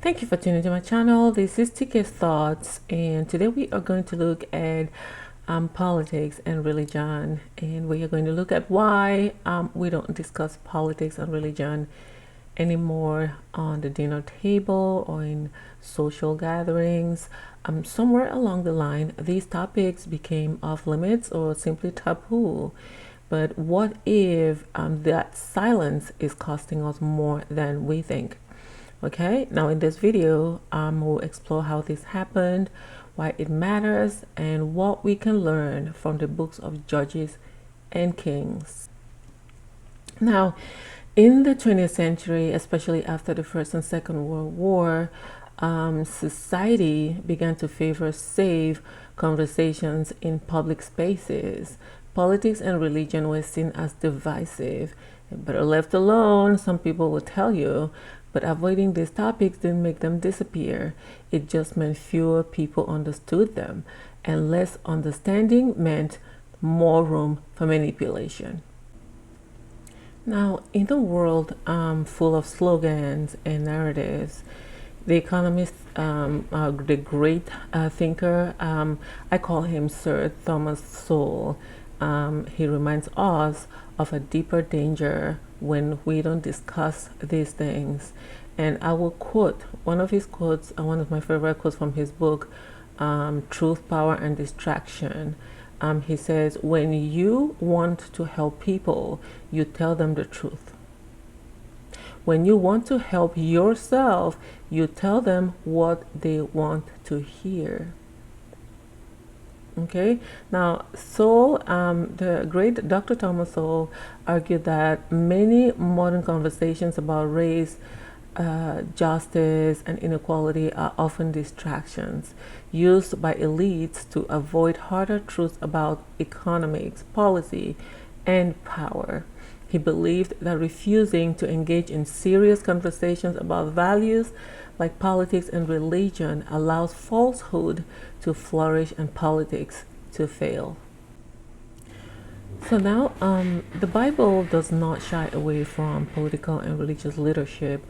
Thank you for tuning to my channel. This is TK's Thoughts, and today we are going to look at politics and religion, and we are going to look at why we don't discuss politics and religion anymore on the dinner table or in social gatherings. Somewhere along the line, these topics became off limits or simply taboo. But what if that silence is costing us more than we think? Okay, now in this video, we'll explore how this happened, why it matters, and what we can learn from the books of Judges and Kings. Now, in the 20th century, especially after the First and Second World War, society began to favor safe conversations in public spaces. Politics and religion were seen as divisive. Better left alone, some people will tell you, but avoiding these topics didn't make them disappear. It just meant fewer people understood them, and less understanding meant more room for manipulation. Now, in a world full of slogans and narratives, the economist, the great thinker, I call him Sir Thomas Sowell. He reminds us of a deeper danger when we don't discuss these things. And I will quote one of his quotes, one of my favorite quotes from his book, Truth, Power, and Distraction. He says, when you want to help people, you tell them the truth. When you want to help yourself, you tell them what they want to hear. Okay, now Sowell, the great Dr. Thomas Sowell, argued that many modern conversations about race, justice, and inequality are often distractions used by elites to avoid harder truths about economics, policy, and power. He believed that refusing to engage in serious conversations about values like politics and religion allows falsehood to flourish and politics to fail. So now, the Bible does not shy away from political and religious leadership.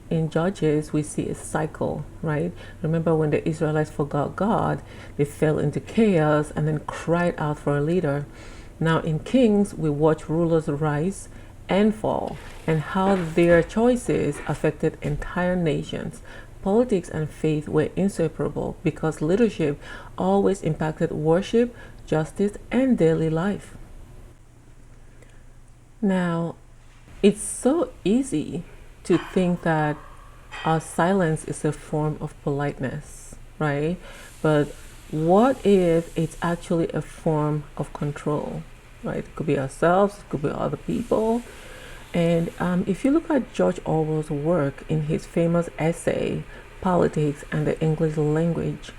In Judges, we see a cycle, right? Remember when the Israelites forgot God, they fell into chaos and then cried out for a leader. Now in Kings, we watch rulers rise and fall, and how their choices affected entire nations. Politics and faith were inseparable because leadership always impacted worship, justice, and daily life. Now, it's so easy to think that our silence is a form of politeness, right? But what if it's actually a form of control, right? It could be ourselves, it could be other people. And if you look at George Orwell's work in his famous essay, Politics and the English Language,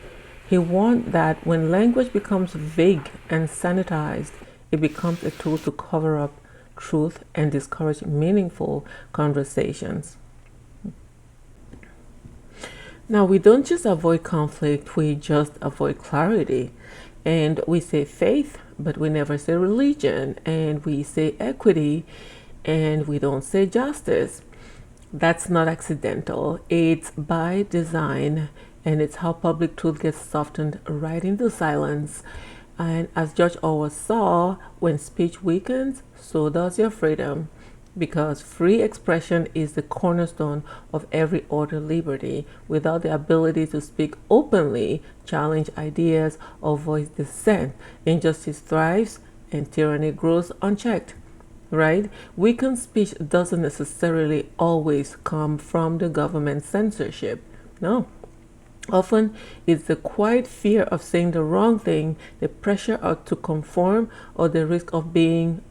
he warned that when language becomes vague and sanitized, it becomes a tool to cover up truth and discourage meaningful conversations. Now, we don't just avoid conflict, we just avoid clarity. And we say faith, but we never say religion. And we say equity, and we don't say justice. That's not accidental. It's by design, and it's how public truth gets softened right into silence. And as George Orwell saw, when speech weakens, so does your freedom, because free expression is the cornerstone of every other liberty. Without the ability to speak openly, challenge ideas, or voice dissent, injustice thrives and tyranny grows unchecked. Right? Weakened speech doesn't necessarily always come from the government censorship. No. Often it's the quiet fear of saying the wrong thing, the pressure to conform, or the risk of being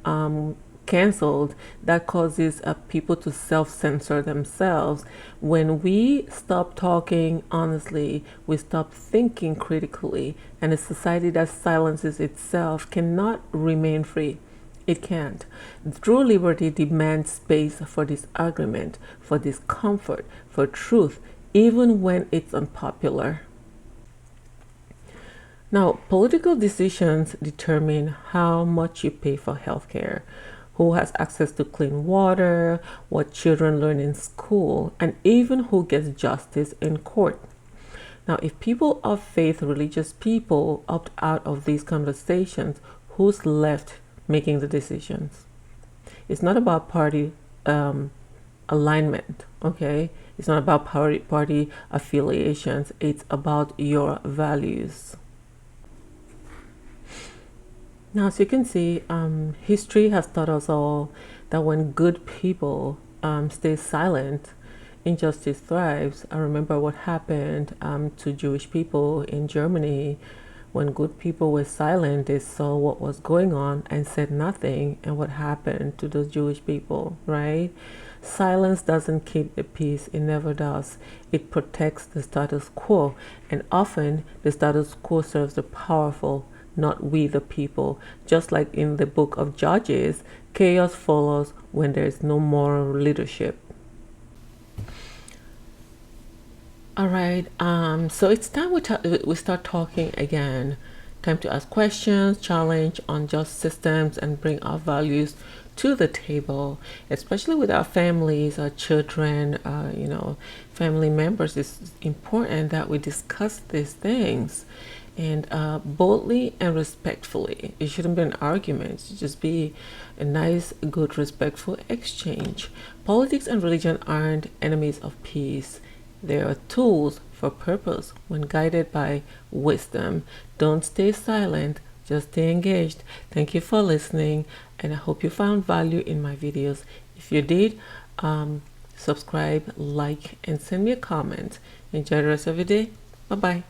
canceled that causes people to self-censor themselves. When we stop talking honestly, we stop thinking critically, and a society that silences itself cannot remain free. It can't. True liberty demands space for disagreement, for discomfort, for truth, even when it's unpopular. Now, political decisions determine how much you pay for healthcare, who has access to clean water, what children learn in school, and even who gets justice in court. Now, if people of faith, religious people, opt out of these conversations, who's left making the decisions? It's not about party alignment, okay? It's not about party affiliations. It's about your values. Now, as you can see, history has taught us all that when good people stay silent, injustice thrives. I remember what happened to Jewish people in Germany. When good people were silent, they saw what was going on and said nothing, and what happened to those Jewish people, right? Silence doesn't keep the peace, it never does. It protects the status quo, and often the status quo serves the powerful, not we the people. Just like in the book of Judges, chaos follows when there is no moral leadership. All right, so it's time we start talking again. Time to ask questions, challenge unjust systems, and bring our values to the table, especially with our families, our children, family members. It's important that we discuss these things, and boldly and respectfully. It shouldn't be an argument. It should just be a nice, good, respectful exchange. Politics and religion aren't enemies of peace. They are tools for purpose when guided by wisdom. Don't stay silent, just stay engaged. Thank you for listening, and I hope you found value in my videos. If you did, subscribe, like, and send me a comment. Enjoy the rest of your day. Bye-bye.